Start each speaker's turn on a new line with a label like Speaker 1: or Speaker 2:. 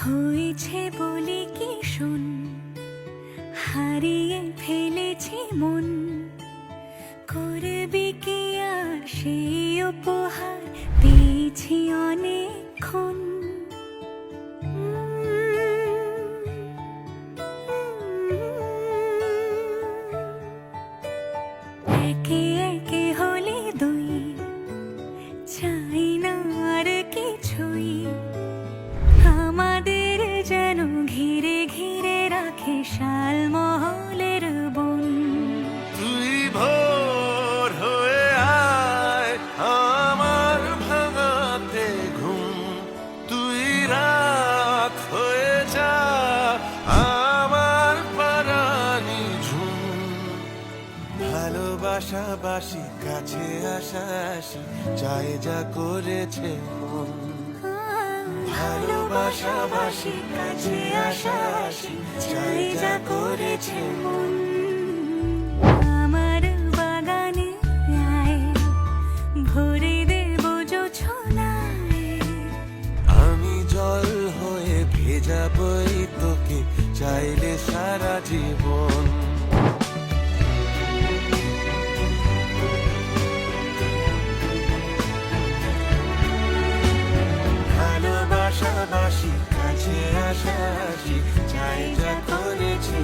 Speaker 1: হয়েছে বলে কি শোন, হারিয়ে ফেলেছি মন। করবি কি আর সেই উপহার পেয়েছি অনেকক্ষণ। একে একে হলে দুই, চাই না আর কিছুই। আমাদের যেন ঘিরে ঘিরে রাখে শালমহলের বন।
Speaker 2: তুই ভোর হয়ে আয় আমার ভাঙাতে ঘুম, তুই রাত হয়ে যা আমার পারানি ঝুম। ভালোবাসাবাসি কাছে আসাসি চাই যা করেছে মন।
Speaker 1: ভালোবাসাবাসি কাছে আসাসি চাই যা করেছে মন। আমার বাগানে আয়, ভরে দেব জোছনায়।
Speaker 2: আমি জল হয়ে ভেজাবই তোকে চাইলে সারা জীবন। ভালোবাসাবাসি কাছে আসাসি চাই যা করেছি